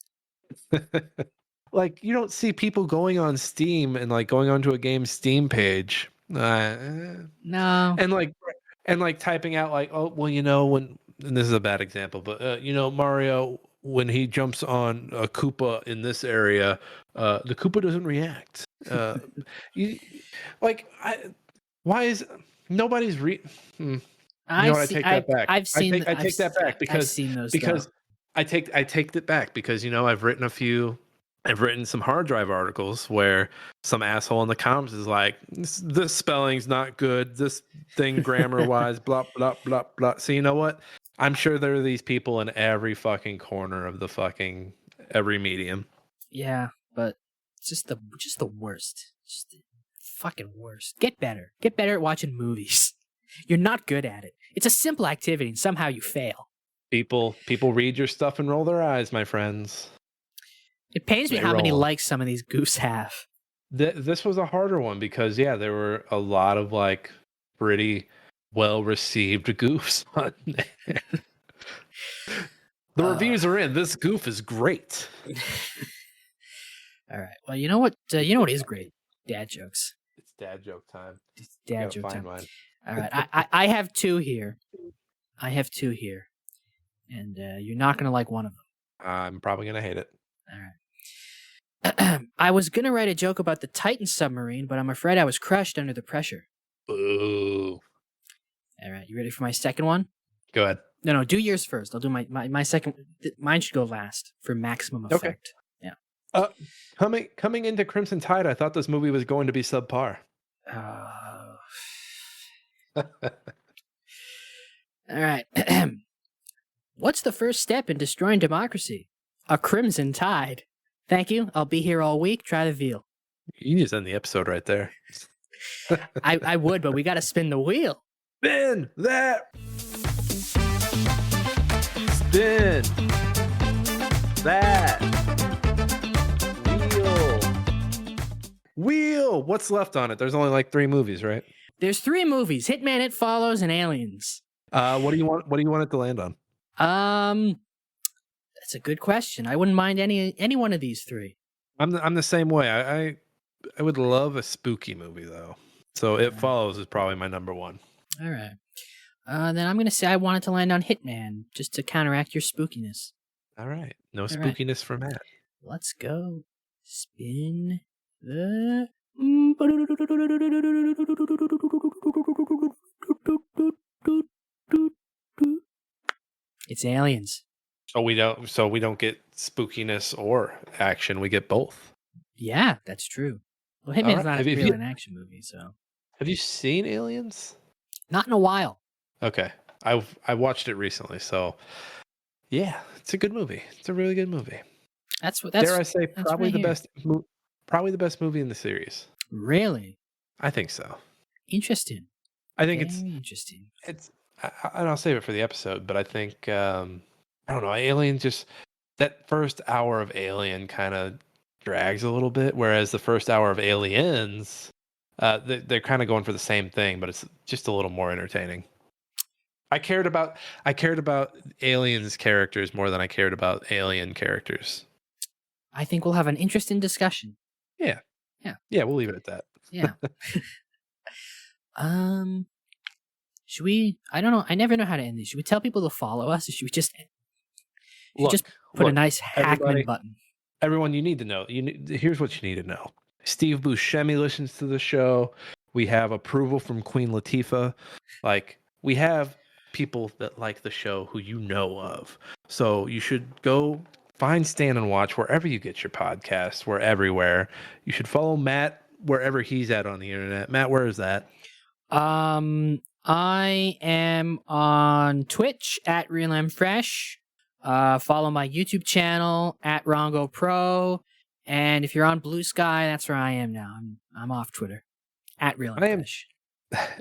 Like, you don't see people going on Steam and like going onto a game's Steam page. No. And like typing out like, oh well, when, and this is a bad example, but Mario, when he jumps on a Koopa in this area, the Koopa doesn't react. Why is nobody's I take that back. I take that back because
I've seen those
I take it back because I've written some hard drive articles where some asshole in the comments is like, this spelling's not good, this thing grammar wise, blah blah blah blah. So you know what? I'm sure there are these people in every fucking corner of the fucking every medium.
Yeah, but It's just the worst. Just the fucking worst. Get better. Get better at watching movies. You're not good at it. It's a simple activity, and somehow you fail.
People read your stuff and roll their eyes, my friends.
It pains me
They
how many
roll 'em.
likes some of these goofs have.
This was a harder one because there were a lot of like pretty well received goofs on there. The reviews are in. This goof is great.
All right. Well, you know what? You know what is great? Dad jokes.
It's dad joke time.
It's dad
Gotta
joke
find
time.
mine.
All right. I have two here. And you're not gonna like one of them.
I'm probably gonna hate it.
All right. I was gonna write a joke about the Titan submarine, but I'm afraid I was crushed under the pressure.
Boo.
All right. You ready for my second one?
Go ahead.
No. Do yours first. I'll do my second. Mine should go last for maximum effect.
Okay.
Yeah.
Coming into Crimson Tide, I thought this movie was going to be subpar.
All right. What's the first step in destroying democracy? A crimson tide. Thank you. I'll be here all week. Try the veal.
You can just end the episode right there.
I would, but we got to spin the wheel.
Spin that. Spin that wheel. What's left on it? There's only like 3 movies, right?
There's 3 movies: Hitman, It Follows, and Aliens.
What do you want? What do you want it to land on?
That's a good question. I wouldn't mind any one of these 3.
I'm the same way. I would love a spooky movie though. So It Follows is probably my number 1.
All right. Then I'm gonna say I want it to land on Hitman, just to counteract your spookiness.
All right. No
All right.
spookiness for Matt.
Let's go. Spin the. It's Aliens.
So we don't get spookiness or action. We get both.
Yeah, that's true. Well, Hitman's
right.
not
Have you-
really an action movie, so
Have you seen Aliens?
not in a while.
Okay. I watched it recently, so yeah, it's a good movie. It's a really good movie.
That's
Dare I say
that's
probably
right
the
here.
probably the best movie in the series.
Really
I think so.
interesting.
I think
Very interesting.
and I'll save it for the episode, but I think I don't know, Alien just that first hour of Alien kind of drags a little bit, whereas the first hour of Aliens they're kind of going for the same thing, but it's just a little more entertaining. I cared about Aliens characters more than I cared about Alien characters.
I think we'll have an interesting discussion.
Yeah.
Yeah.
Yeah, we'll leave it at that.
Yeah. Should we? I don't know. I never know how to end this. Should we tell people to follow us, or should we just put a nice Hackman
everybody-
button?
Everyone, you need to know. Here's what you need to know. Steve Buscemi listens to the show. We have approval from Queen Latifah. Like, we have people that like the show who you know of. So you should go find Stand and Watch wherever you get your podcasts. We're everywhere. You should follow Matt wherever he's at on the internet. Matt, where is that?
I am on Twitch at RealMFresh. Follow my YouTube channel at Rongo Pro. And if you're on Blue Sky, that's where I am now. I'm off Twitter at RealMFresh.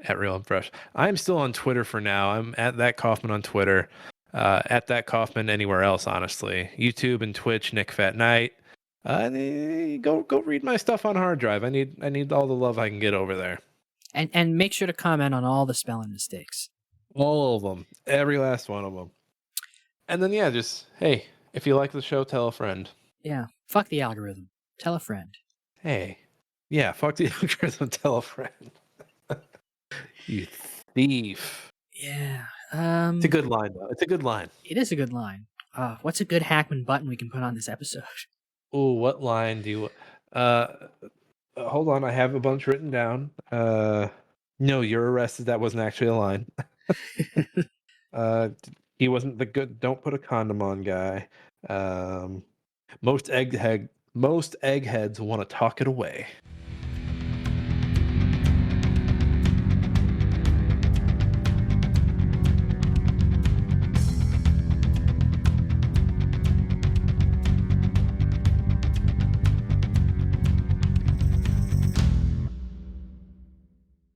At Real and Fresh. I'm still on Twitter for now. I'm at that Kaufman on Twitter. At that Kaufman anywhere else, honestly. YouTube and Twitch, Nick Fat Knight. Go read my stuff on hard drive. I need all the love I can get over there.
And make sure to comment on all the spelling mistakes.
All of them. Every last one of them. And then just hey, if you like the show, tell a friend.
Yeah. Fuck the algorithm. Tell a friend.
Hey. Yeah, fuck the algorithm, tell a friend. You thief.
Yeah.
It's a good line, though. It's a good line.
It is a good line. What's a good Hackman button we can put on this episode?
Oh, what line do you... hold on, I have a bunch written down. No, you're arrested. That wasn't actually a line. He wasn't the good don't put a condom on guy. Most eggheads want to talk it away.